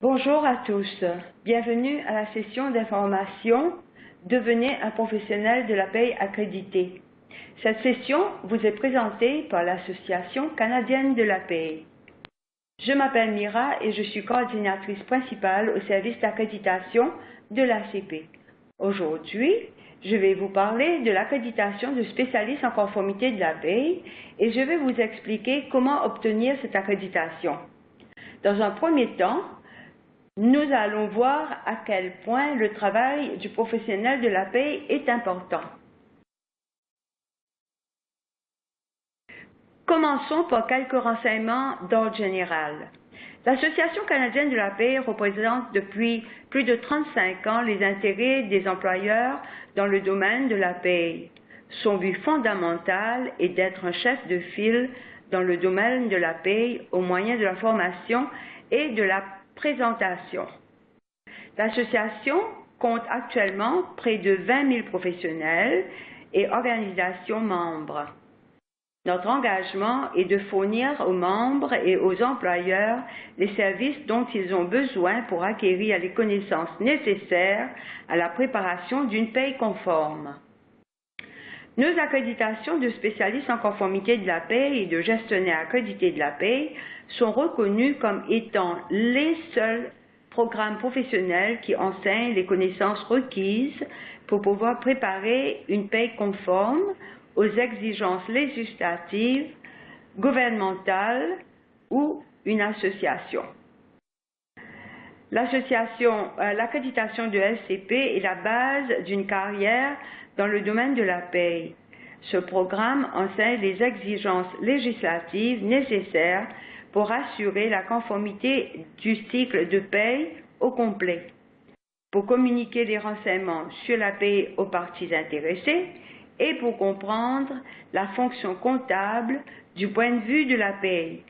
Bonjour à tous, bienvenue à la session d'information Devenez un professionnel de la paie accrédité. Cette session vous est présentée par l'Association canadienne de la paie. Je m'appelle Mira et je suis coordinatrice principale au service d'accréditation de l'ACP. Aujourd'hui, je vais vous parler de l'accréditation de spécialistes en conformité de la paie et je vais vous expliquer comment obtenir cette accréditation. Dans un premier temps, nous allons voir à quel point le travail du professionnel de la paie est important. Commençons par quelques renseignements d'ordre général. L'Association canadienne de la paie représente depuis plus de 35 ans les intérêts des employeurs dans le domaine de la paie. Son but fondamental est d'être un chef de file dans le domaine de la paie au moyen de la formation et de la présentation. L'association compte actuellement près de 20 000 professionnels et organisations membres. Notre engagement est de fournir aux membres et aux employeurs les services dont ils ont besoin pour acquérir les connaissances nécessaires à la préparation d'une paie conforme. Nos accréditations de spécialistes en conformité de la paie et de gestionnaires accrédités de la paie sont reconnues comme étant les seuls programmes professionnels qui enseignent les connaissances requises pour pouvoir préparer une paie conforme aux exigences législatives, gouvernementales ou une association. L'accréditation de SCP est la base d'une carrière dans le domaine de la paie. Ce programme enseigne les exigences législatives nécessaires pour assurer la conformité du cycle de paie au complet, pour communiquer des renseignements sur la paie aux parties intéressées et pour comprendre la fonction comptable du point de vue de la paie.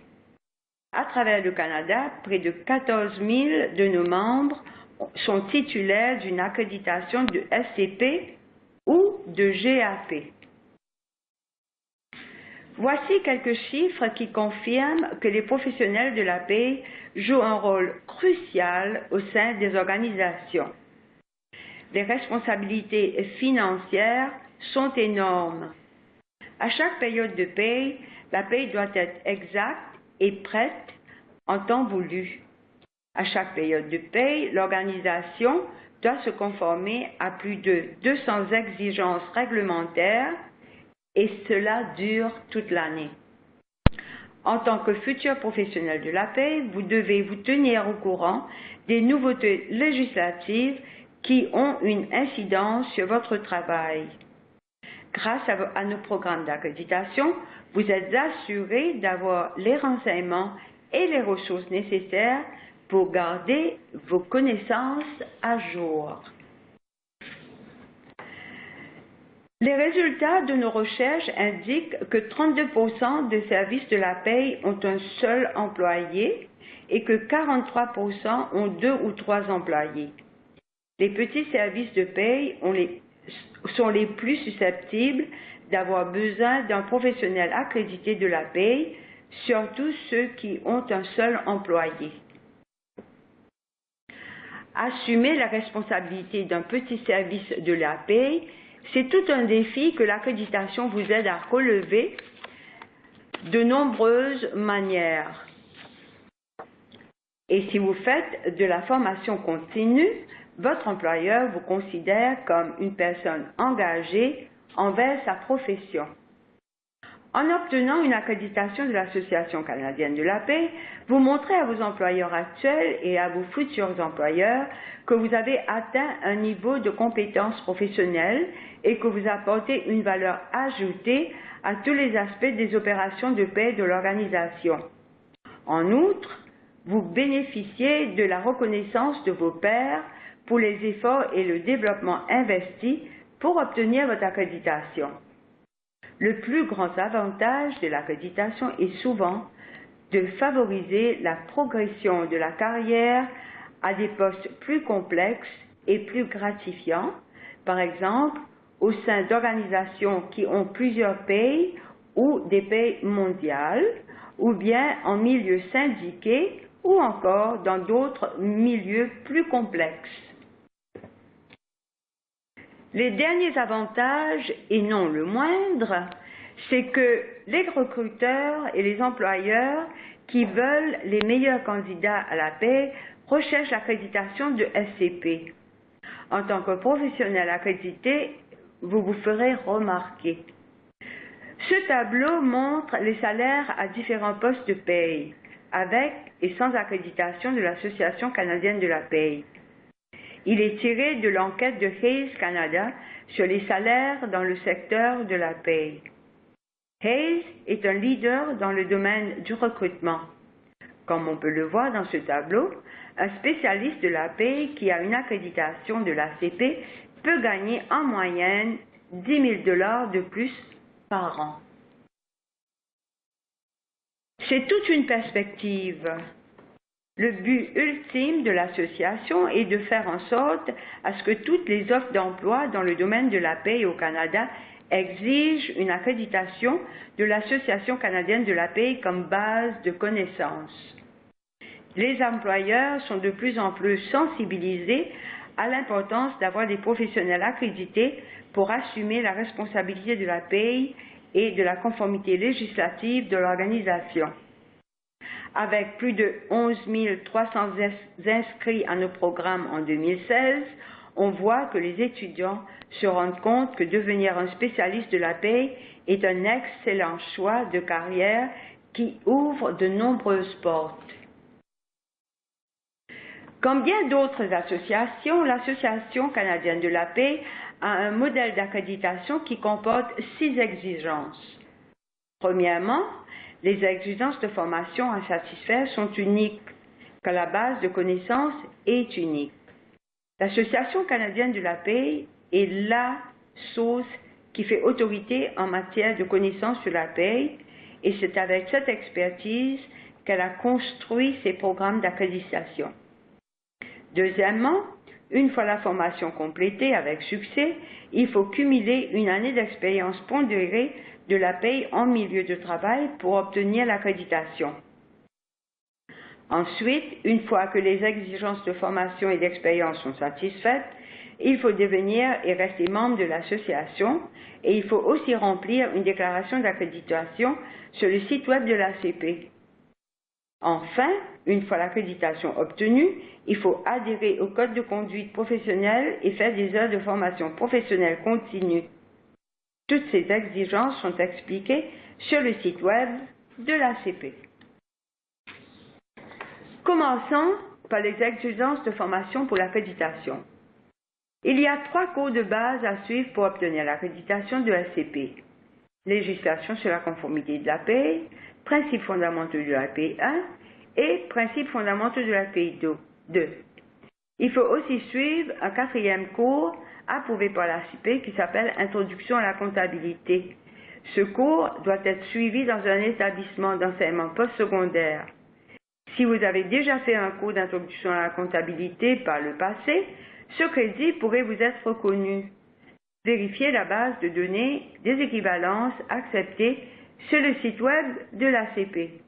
À travers le Canada, près de 14 000 de nos membres sont titulaires d'une accréditation de SCP ou de GAP. Voici quelques chiffres qui confirment que les professionnels de la paie jouent un rôle crucial au sein des organisations. Les responsabilités financières sont énormes. À chaque période de paie, la paie doit être exacte et prête en temps voulu. À chaque période de paie, l'organisation doit se conformer à plus de 200 exigences réglementaires et cela dure toute l'année. En tant que futur professionnel de la paie, vous devez vous tenir au courant des nouveautés législatives qui ont une incidence sur votre travail. Grâce à nos programmes d'accréditation, vous êtes assuré d'avoir les renseignements et les ressources nécessaires pour garder vos connaissances à jour. Les résultats de nos recherches indiquent que 32% des services de la paie ont un seul employé et que 43% ont 2 ou 3 employés. Les petits services de paie sont les plus susceptibles d'avoir besoin d'un professionnel accrédité de la paie, surtout ceux qui ont un seul employé. Assumer la responsabilité d'un petit service de la paie, c'est tout un défi que l'accréditation vous aide à relever de nombreuses manières. Et si vous faites de la formation continue, votre employeur vous considère comme une personne engagée envers sa profession. En obtenant une accréditation de l'Association canadienne de la paie, vous montrez à vos employeurs actuels et à vos futurs employeurs que vous avez atteint un niveau de compétence professionnelle et que vous apportez une valeur ajoutée à tous les aspects des opérations de paie de l'organisation. En outre, vous bénéficiez de la reconnaissance de vos pairs pour les efforts et le développement investis pour obtenir votre accréditation. Le plus grand avantage de l'accréditation est souvent de favoriser la progression de la carrière à des postes plus complexes et plus gratifiants, par exemple au sein d'organisations qui ont plusieurs pays ou des pays mondiales, ou bien en milieu syndiqué ou encore dans d'autres milieux plus complexes. Les derniers avantages, et non le moindre, c'est que les recruteurs et les employeurs qui veulent les meilleurs candidats à la paie recherchent l'accréditation de SCP. En tant que professionnel accrédité, vous vous ferez remarquer. Ce tableau montre les salaires à différents postes de paie, avec et sans accréditation de l'Association canadienne de la paie. Il est tiré de l'enquête de Hays Canada sur les salaires dans le secteur de la paie. Hays est un leader dans le domaine du recrutement. Comme on peut le voir dans ce tableau, un spécialiste de la paie qui a une accréditation de l'ACP peut gagner en moyenne 10 000 $ de plus par an. C'est toute une perspective. Le but ultime de l'association est de faire en sorte à ce que toutes les offres d'emploi dans le domaine de la paie au Canada exigent une accréditation de l'Association canadienne de la paie comme base de connaissances. Les employeurs sont de plus en plus sensibilisés à l'importance d'avoir des professionnels accrédités pour assumer la responsabilité de la paie et de la conformité législative de l'organisation. Avec plus de 11 300 inscrits à nos programmes en 2016, on voit que les étudiants se rendent compte que devenir un spécialiste de la paie est un excellent choix de carrière qui ouvre de nombreuses portes. Comme bien d'autres associations, l'Association canadienne de la paie a un modèle d'accréditation qui comporte 6 exigences. Premièrement, les exigences de formation à satisfaire sont uniques, car la base de connaissances est unique. L'Association canadienne de la paie est la source qui fait autorité en matière de connaissances sur la paie, et c'est avec cette expertise qu'elle a construit ses programmes d'accréditation. Deuxièmement, une fois la formation complétée avec succès, il faut cumuler une année d'expérience pondérée de la paie en milieu de travail pour obtenir l'accréditation. Ensuite, une fois que les exigences de formation et d'expérience sont satisfaites, il faut devenir et rester membre de l'association et il faut aussi remplir une déclaration d'accréditation sur le site web de l'ACP. Enfin, une fois l'accréditation obtenue, il faut adhérer au code de conduite professionnelle et faire des heures de formation professionnelle continue. Toutes ces exigences sont expliquées sur le site web de l'ACP. Commençons par les exigences de formation pour l'accréditation. Il y a 3 cours de base à suivre pour obtenir l'accréditation de l'ACP. Législation sur la conformité de la paie, principes fondamentaux de la paie 1 et principes fondamentaux de la paie 2. Il faut aussi suivre un 4e cours approuvé par l'ACP qui s'appelle Introduction à la comptabilité. Ce cours doit être suivi dans un établissement d'enseignement postsecondaire. Si vous avez déjà fait un cours d'introduction à la comptabilité par le passé, ce crédit pourrait vous être reconnu. Vérifiez la base de données des équivalences acceptées sur le site web de l'ACP.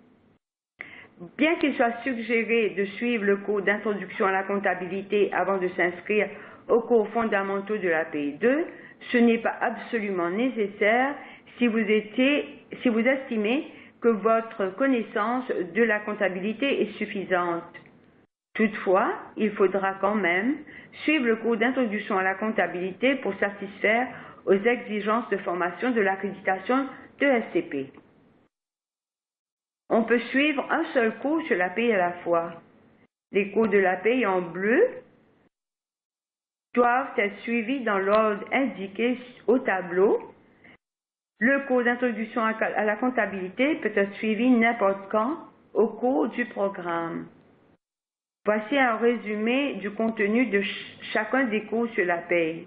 Bien qu'il soit suggéré de suivre le cours d'introduction à la comptabilité avant de s'inscrire aux cours fondamentaux de la paie 2, ce n'est pas absolument nécessaire si vous estimez que votre connaissance de la comptabilité est suffisante. Toutefois, il faudra quand même suivre le cours d'introduction à la comptabilité pour satisfaire aux exigences de formation de l'accréditation de SCP. On peut suivre un seul cours sur la paie à la fois. Les cours de la paie en bleu doivent être suivis dans l'ordre indiqué au tableau. Le cours d'introduction à la comptabilité peut être suivi n'importe quand au cours du programme. Voici un résumé du contenu de chacun des cours sur la paie.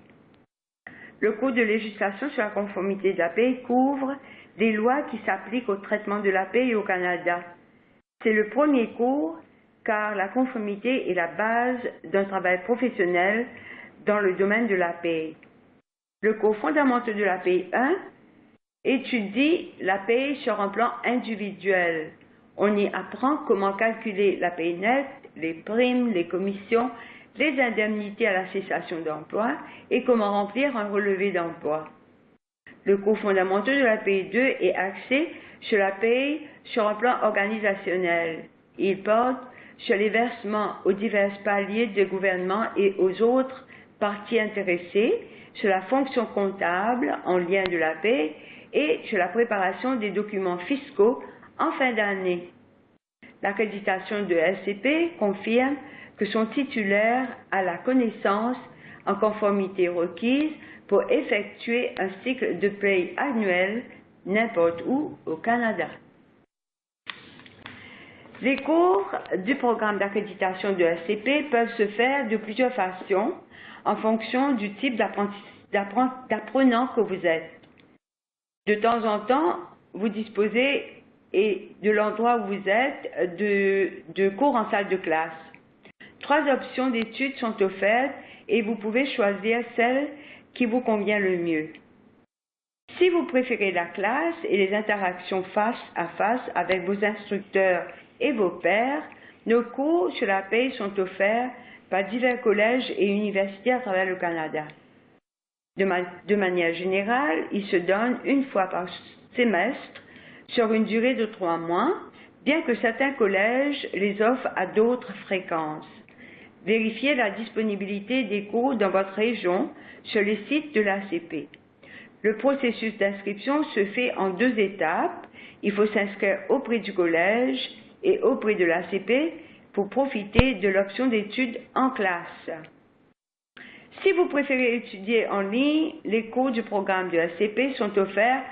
Le cours de législation sur la conformité de la paie couvre les lois qui s'appliquent au traitement de la paie au Canada. C'est le premier cours car la conformité est la base d'un travail professionnel dans le domaine de la paie. Le cours fondamental de la paie 1 étudie la paie sur un plan individuel. On y apprend comment calculer la paye nette, les primes, les commissions, les indemnités à la cessation d'emploi et comment remplir un relevé d'emploi. Le cours fondamental de la paye 2 est axé sur la paye sur un plan organisationnel. Il porte sur les versements aux divers paliers de gouvernement et aux autres parties intéressées, sur la fonction comptable en lien de la paye et sur la préparation des documents fiscaux en fin d'année. L'accréditation de SCP confirme que son titulaire a la connaissance en conformité requise pour effectuer un cycle de paye annuel n'importe où au Canada. Les cours du programme d'accréditation de SCP peuvent se faire de plusieurs façons en fonction du type d'apprenant que vous êtes. De temps en temps, vous disposez de l'endroit où vous êtes de cours en salle de classe. 3 options d'études sont offertes et vous pouvez choisir celle qui vous convient le mieux. Si vous préférez la classe et les interactions face à face avec vos instructeurs et vos pairs, nos cours sur la paye sont offerts par divers collèges et universités à travers le Canada. De manière générale, ils se donnent une fois par semestre sur une durée de 3 mois, bien que certains collèges les offrent à d'autres fréquences. Vérifiez la disponibilité des cours dans votre région sur le site de l'ACP. Le processus d'inscription se fait en 2 étapes. Il faut s'inscrire auprès du collège et auprès de l'ACP pour profiter de l'option d'études en classe. Si vous préférez étudier en ligne, les cours du programme de l'ACP sont offerts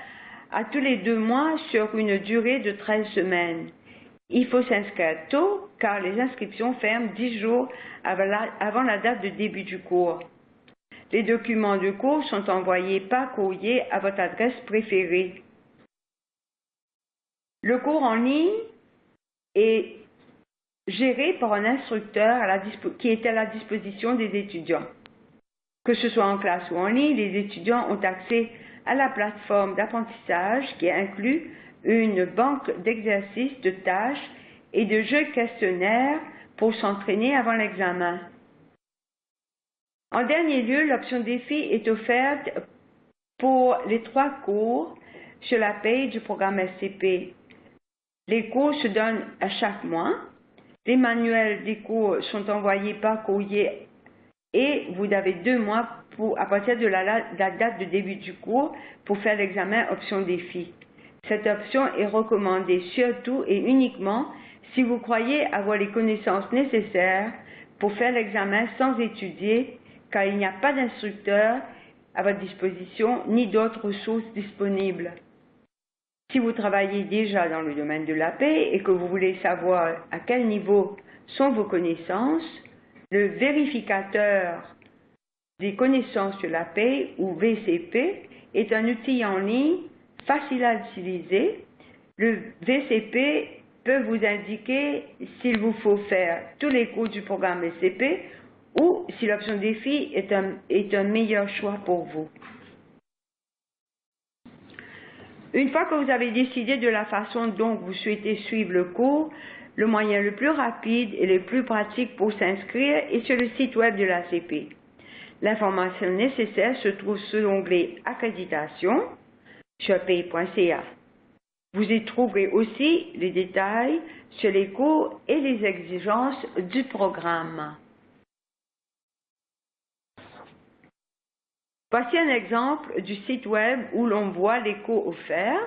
à tous les 2 mois sur une durée de 13 semaines. Il faut s'inscrire tôt car les inscriptions ferment 10 jours avant la date de début du cours. Les documents de cours sont envoyés par courrier à votre adresse préférée. Le cours en ligne est géré par un instructeur qui est à la disposition des étudiants. Que ce soit en classe ou en ligne, les étudiants ont accès à la plateforme d'apprentissage qui inclut une banque d'exercices, de tâches et de jeux questionnaires pour s'entraîner avant l'examen. En dernier lieu, l'option défi est offerte pour les 3 cours sur la paye du programme SCP. Les cours se donnent à chaque mois. Les manuels des cours sont envoyés par courrier et vous avez 2 mois à partir de la date de début du cours pour faire l'examen option défi. Cette option est recommandée surtout et uniquement si vous croyez avoir les connaissances nécessaires pour faire l'examen sans étudier, car il n'y a pas d'instructeur à votre disposition ni d'autres ressources disponibles. Si vous travaillez déjà dans le domaine de la paie et que vous voulez savoir à quel niveau sont vos connaissances, le vérificateur des connaissances sur la paie ou VCP est un outil en ligne facile à utiliser. Le VCP peut vous indiquer s'il vous faut faire tous les cours du programme VCP ou si l'option défi est un meilleur choix pour vous. Une fois que vous avez décidé de la façon dont vous souhaitez suivre le cours, le moyen le plus rapide et le plus pratique pour s'inscrire est sur le site web de l'ACP. L'information nécessaire se trouve sous l'onglet Accréditation sur paye.ca. Vous y trouverez aussi les détails sur les cours et les exigences du programme. Voici un exemple du site web où l'on voit les cours offerts.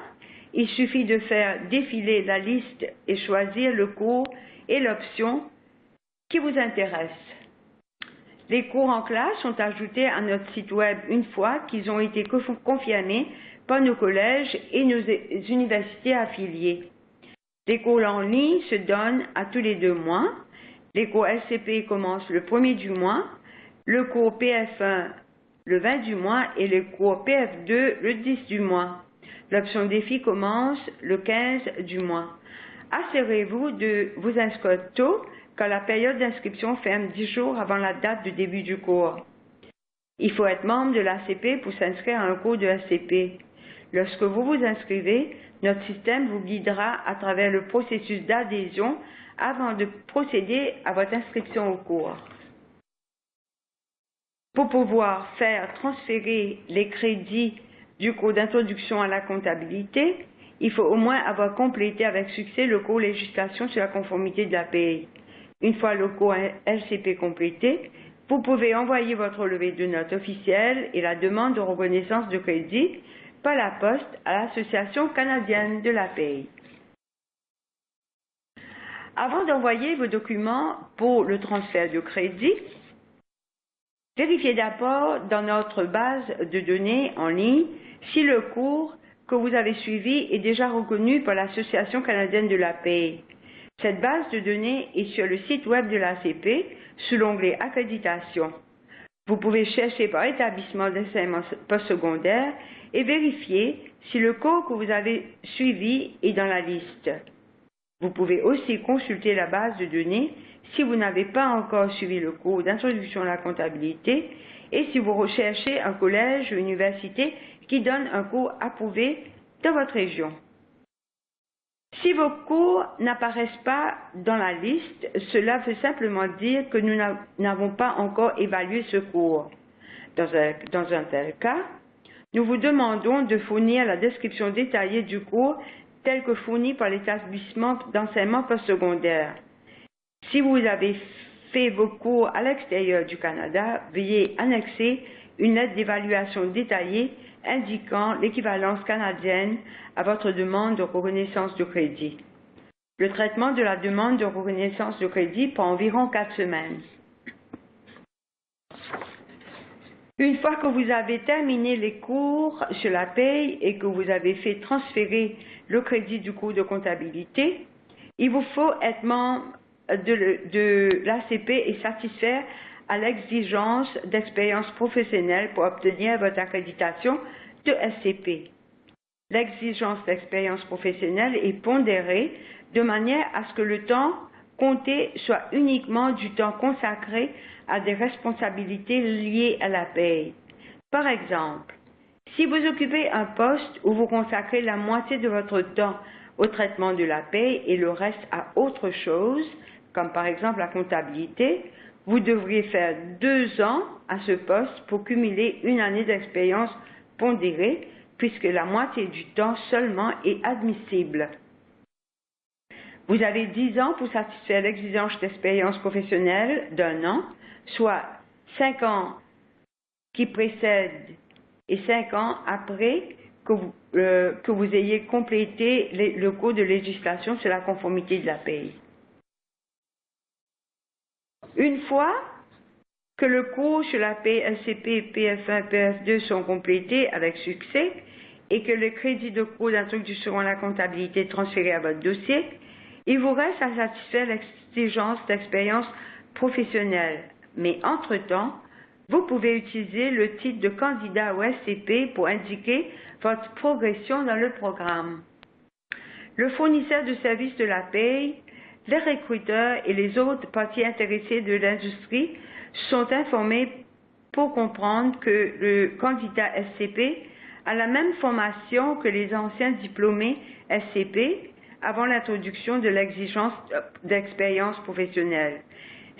Il suffit de faire défiler la liste et choisir le cours et l'option qui vous intéresse. Les cours en classe sont ajoutés à notre site web une fois qu'ils ont été confirmés par nos collèges et nos universités affiliées. Les cours en ligne se donnent à tous les 2 mois. Les cours SCP commencent le 1er du mois, le cours PF1 le 20 du mois et le cours PF2 le 10 du mois. L'option défi commence le 15 du mois. Assurez-vous de vous inscrire tôt car la période d'inscription ferme 10 jours avant la date de début du cours. Il faut être membre de l'ACP pour s'inscrire à un cours de ACP. Lorsque vous vous inscrivez, notre système vous guidera à travers le processus d'adhésion avant de procéder à votre inscription au cours. Pour pouvoir faire transférer les crédits du cours d'introduction à la comptabilité, il faut au moins avoir complété avec succès le cours législation sur la conformité de l'API. Une fois le cours LCP complété, vous pouvez envoyer votre relevé de notes officielle et la demande de reconnaissance de crédit par la poste à l'Association canadienne de l'API. Avant d'envoyer vos documents pour le transfert de crédit, vérifiez d'abord dans notre base de données en ligne si le cours que vous avez suivi est déjà reconnu par l'Association canadienne de l'API. Cette base de données est sur le site web de l'ACP sous l'onglet Accréditation. Vous pouvez chercher par établissement d'enseignement postsecondaire et vérifier si le cours que vous avez suivi est dans la liste. Vous pouvez aussi consulter la base de données si vous n'avez pas encore suivi le cours d'introduction à la comptabilité et si vous recherchez un collège ou université qui donne un cours approuvé dans votre région. Si vos cours n'apparaissent pas dans la liste, cela veut simplement dire que nous n'avons pas encore évalué ce cours. Dans un tel cas, nous vous demandons de fournir la description détaillée du cours tel que fourni par l'établissement d'enseignement postsecondaire. Si vous avez fait vos cours à l'extérieur du Canada, veuillez annexer une lettre d'évaluation détaillée indiquant l'équivalence canadienne à votre demande de reconnaissance de crédit. Le traitement de la demande de reconnaissance de crédit prend environ 4 semaines. Une fois que vous avez terminé les cours sur la paye et que vous avez fait transférer le crédit du cours de comptabilité, il vous faut être membre de l'ACP et satisfaire à l'exigence d'expérience professionnelle pour obtenir votre accréditation de SCP. L'exigence d'expérience professionnelle est pondérée de manière à ce que le temps compté soit uniquement du temps consacré à des responsabilités liées à la paye. Par exemple, si vous occupez un poste où vous consacrez la moitié de votre temps au traitement de la paye et le reste à autre chose, comme par exemple la comptabilité, vous devriez faire 2 ans à ce poste pour cumuler une année d'expérience pondérée, puisque la moitié du temps seulement est admissible. Vous avez 10 ans pour satisfaire l'exigence d'expérience professionnelle d'1 an, soit 5 ans qui précèdent et 5 ans après que vous ayez complété le cours de législation sur la conformité de la paye. Une fois que le cours sur la paye SCP, PF1 et PF2 sont complétés avec succès et que le crédit de cours d'introduction à la comptabilité est transféré à votre dossier, il vous reste à satisfaire l'exigence d'expérience professionnelle. Mais entre-temps, vous pouvez utiliser le titre de candidat au SCP pour indiquer votre progression dans le programme. Le fournisseur de services de la paye, les recruteurs et les autres parties intéressées de l'industrie sont informés pour comprendre que le candidat SCP a la même formation que les anciens diplômés SCP avant l'introduction de l'exigence d'expérience professionnelle.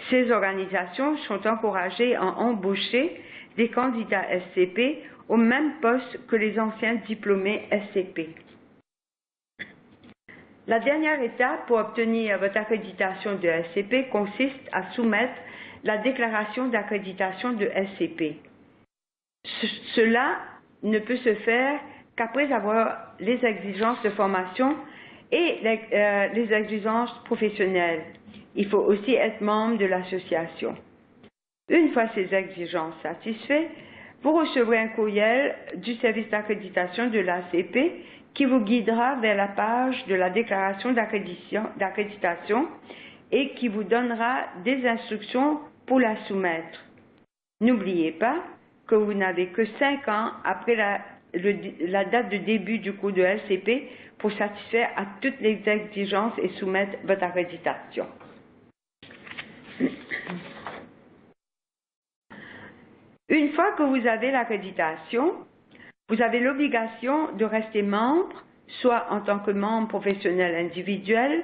Ces organisations sont encouragées à embaucher des candidats SCP au même poste que les anciens diplômés SCP. La dernière étape pour obtenir votre accréditation de SCP consiste à soumettre la déclaration d'accréditation de SCP. Cela ne peut se faire qu'après avoir les exigences de formation et les exigences professionnelles. Il faut aussi être membre de l'association. Une fois ces exigences satisfaites, vous recevrez un courriel du service d'accréditation de l'ACP qui vous guidera vers la page de la déclaration d'accréditation et qui vous donnera des instructions pour la soumettre. N'oubliez pas que vous n'avez que 5 ans après la date de début du cours de LCP pour satisfaire à toutes les exigences et soumettre votre accréditation. Une fois que vous avez l'accréditation, Vous avez l'obligation de rester membre, soit en tant que membre professionnel individuel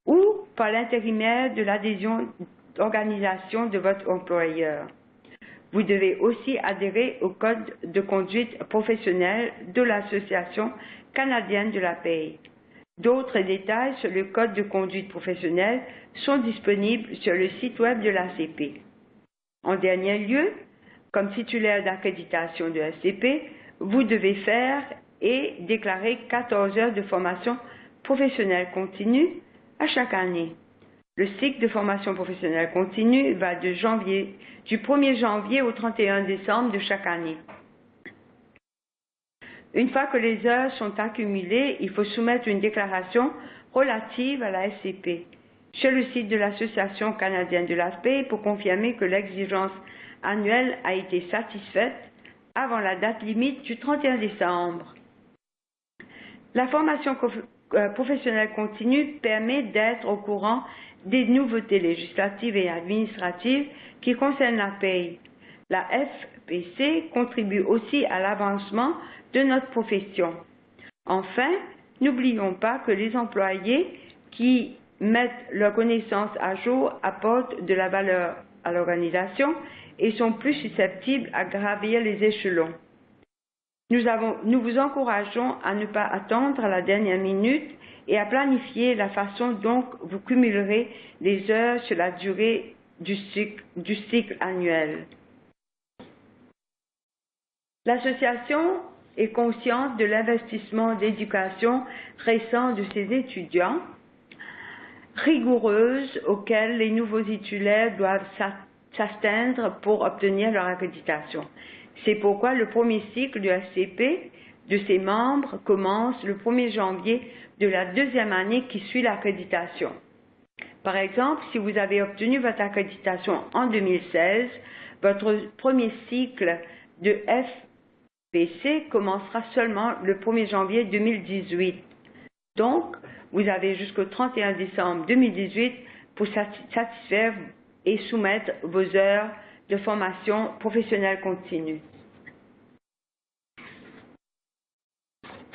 ou par l'intérimaire de l'adhésion d'organisation de votre employeur. Vous devez aussi adhérer au code de conduite professionnelle de l'Association canadienne de la paie. D'autres détails sur le code de conduite professionnelle sont disponibles sur le site web de l'ACP. En dernier lieu, comme titulaire d'accréditation de l'ACP, vous devez faire et déclarer 14 heures de formation professionnelle continue à chaque année. Le cycle de formation professionnelle continue va du 1er janvier au 31 décembre de chaque année. Une fois que les heures sont accumulées, il faut soumettre une déclaration relative à la SCP sur le site de l'Association canadienne de la paie pour confirmer que l'exigence annuelle a été satisfaite avant la date limite du 31 décembre. La formation professionnelle continue permet d'être au courant des nouveautés législatives et administratives qui concernent la paie. La FPC contribue aussi à l'avancement de notre profession. Enfin, n'oublions pas que les employés qui mettent leurs connaissances à jour apportent de la valeur à l'organisation et sont plus susceptibles à gravir les échelons. Nous vous encourageons à ne pas attendre à la dernière minute et à planifier la façon dont vous cumulerez les heures sur la durée du cycle annuel. L'association est consciente de l'investissement d'éducation récent de ses étudiants, rigoureuse auquel les nouveaux titulaires doivent s'astreindre pour obtenir leur accréditation. C'est pourquoi le premier cycle du SCP de ses membres commence le 1er janvier de la deuxième année qui suit l'accréditation. Par exemple, si vous avez obtenu votre accréditation en 2016, votre premier cycle de FPC commencera seulement le 1er janvier 2018. Donc, vous avez jusqu'au 31 décembre 2018 pour satisfaire et soumettre vos heures de formation professionnelle continue.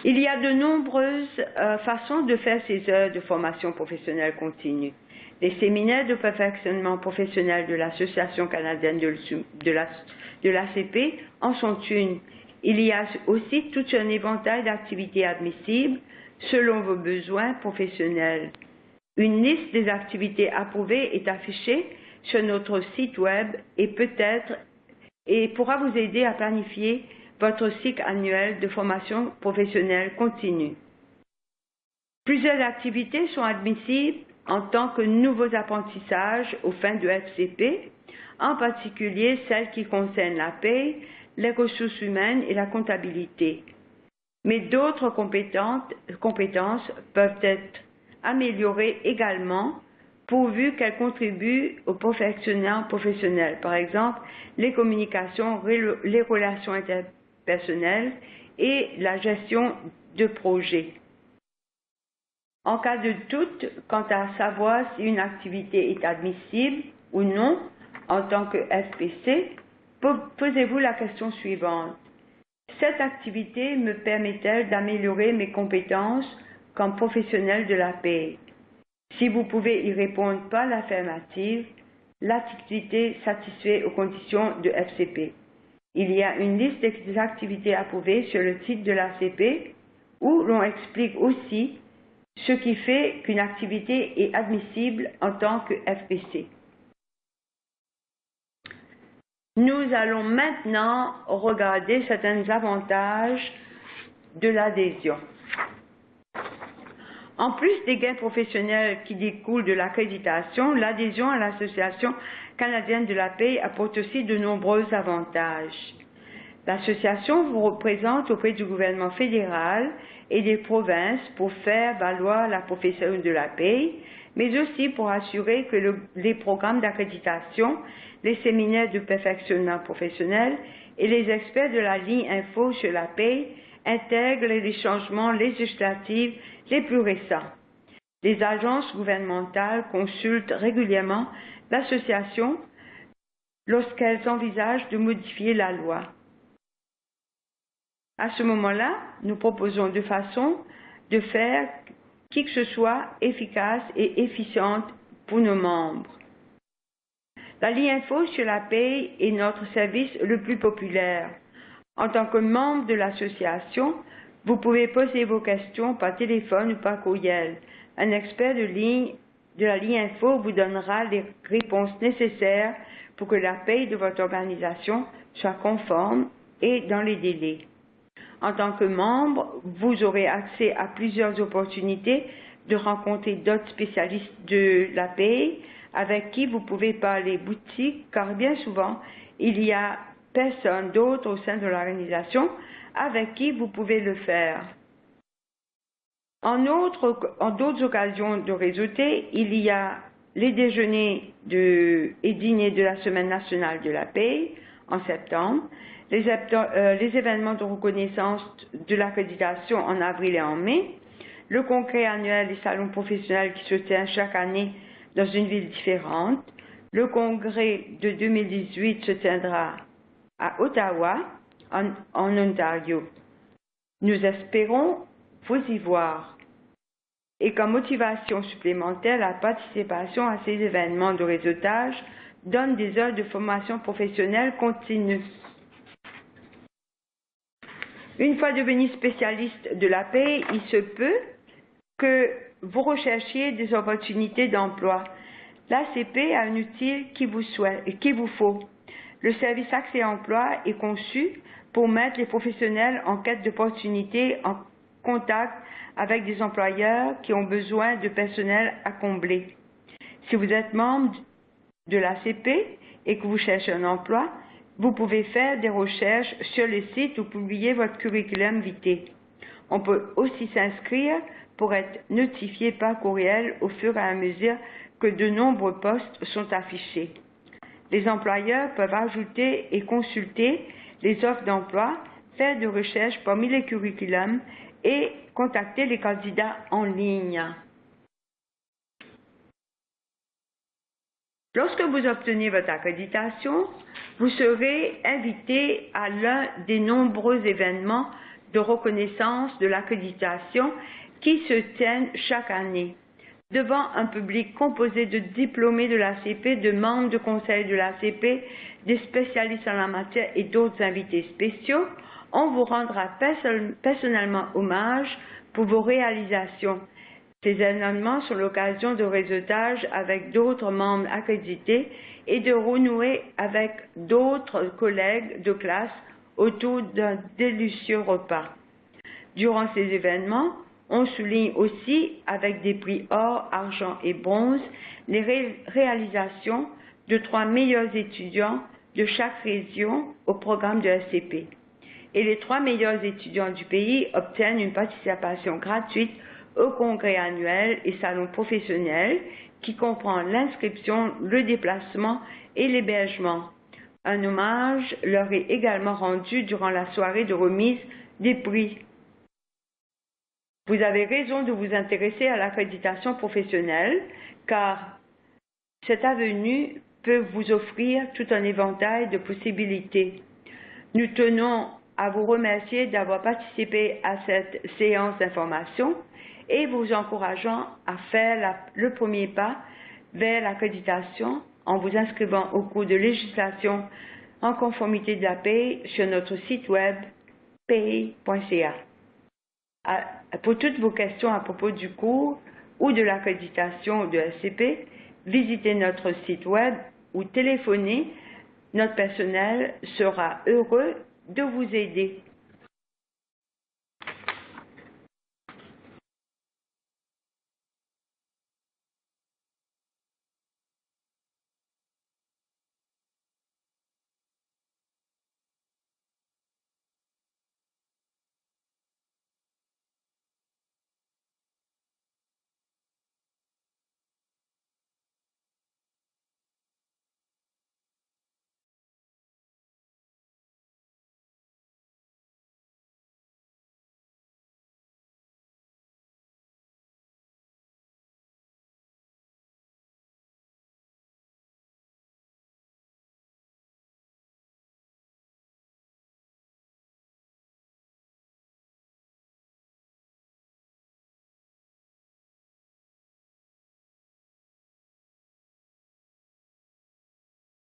Il y a de nombreuses façons de faire ces heures de formation professionnelle continue. Les séminaires de perfectionnement professionnel de l'Association canadienne de l'ACP en sont une. Il y a aussi tout un éventail d'activités admissibles selon vos besoins professionnels. Une liste des activités approuvées est affichée sur notre site web et pourra vous aider à planifier votre cycle annuel de formation professionnelle continue. Plusieurs activités sont admissibles en tant que nouveaux apprentissages aux fins du FCP, en particulier celles qui concernent la paie, les ressources humaines et la comptabilité. Mais d'autres compétences peuvent être améliorées également pourvu qu'elles contribuent au perfectionnement professionnel. Par exemple, les communications, les relations interpersonnelles et la gestion de projets. En cas de doute quant à savoir si une activité est admissible ou non en tant que FPC, posez-vous la question suivante. Cette activité me permet-elle d'améliorer mes compétences comme professionnel de la paie? Si vous pouvez y répondre par l'affirmative, l'activité satisfait aux conditions de FCP. Il y a une liste des activités approuvées sur le site de l'ACP où l'on explique aussi ce qui fait qu'une activité est admissible en tant que FPC. Nous allons maintenant regarder certains avantages de l'adhésion. En plus des gains professionnels qui découlent de l'accréditation, l'adhésion à l'Association canadienne de la paie apporte aussi de nombreux avantages. L'association vous représente auprès du gouvernement fédéral et des provinces pour faire valoir la profession de la paie, mais aussi pour assurer que les programmes d'accréditation, les séminaires de perfectionnement professionnel et les experts de la ligne info sur la paie intègrent les changements législatifs les plus récents. Les agences gouvernementales consultent régulièrement l'association lorsqu'elles envisagent de modifier la loi. À ce moment-là, nous proposons deux façons de faire qui que ce soit efficace et efficiente pour nos membres. La ligne info sur la paye est notre service le plus populaire. En tant que membre de l'association, vous pouvez poser vos questions par téléphone ou par courriel. Un expert de la ligne info vous donnera les réponses nécessaires pour que la paye de votre organisation soit conforme et dans les délais. En tant que membre, vous aurez accès à plusieurs opportunités de rencontrer d'autres spécialistes de la paye avec qui vous pouvez parler boutique, car bien souvent, il y a personne d'autre au sein de l'organisation avec qui vous pouvez le faire. En d'autres occasions de réseauter, il y a les déjeuners et dîners de la Semaine nationale de la paye en septembre, les événements de reconnaissance de l'accréditation en avril et en mai, le congrès annuel des salons professionnels qui se tient chaque année dans une ville différente. Le congrès de 2018 se tiendra à Ottawa, en Ontario. Nous espérons vous y voir. Et comme motivation supplémentaire, la participation à ces événements de réseautage donne des heures de formation professionnelle continue. Une fois devenu spécialiste de la paie, il se peut que vous recherchiez des opportunités d'emploi. L'ACP a un outil qu'il vous faut. Le service Accès Emploi est conçu pour mettre les professionnels en quête d'opportunités en contact avec des employeurs qui ont besoin de personnel à combler. Si vous êtes membre de l'ACP et que vous cherchez un emploi, vous pouvez faire des recherches sur le site ou publier votre curriculum vitae. On peut aussi s'inscrire pour être notifié par courriel au fur et à mesure que de nombreux postes sont affichés. Les employeurs peuvent ajouter et consulter les offres d'emploi, faire des recherches parmi les curriculums et contacter les candidats en ligne. Lorsque vous obtenez votre accréditation, vous serez invité à l'un des nombreux événements de reconnaissance de l'accréditation qui se tiennent chaque année. Devant un public composé de diplômés de l'ACP, de membres de conseil de l'ACP, des spécialistes en la matière et d'autres invités spéciaux, on vous rendra personnellement hommage pour vos réalisations. Ces événements sont l'occasion de réseautage avec d'autres membres accrédités et de renouer avec d'autres collègues de classe autour d'un délicieux repas. Durant ces événements, on souligne aussi, avec des prix or, argent et bronze, les réalisations de 3 meilleurs étudiants de chaque région au programme de l'ACP. Et les 3 meilleurs étudiants du pays obtiennent une participation gratuite au congrès annuel et salon professionnel qui comprend l'inscription, le déplacement et l'hébergement. Un hommage leur est également rendu durant la soirée de remise des prix. Vous avez raison de vous intéresser à l'accréditation professionnelle car cette avenue peut vous offrir tout un éventail de possibilités. Nous tenons à vous remercier d'avoir participé à cette séance d'information et vous encourageant à faire le premier pas vers l'accréditation en vous inscrivant au cours de législation en conformité de la paie sur notre site web paie.ca. Pour toutes vos questions à propos du cours ou de l'accréditation de l'ACP, visitez notre site web ou téléphonez. Notre personnel sera heureux de vous aider.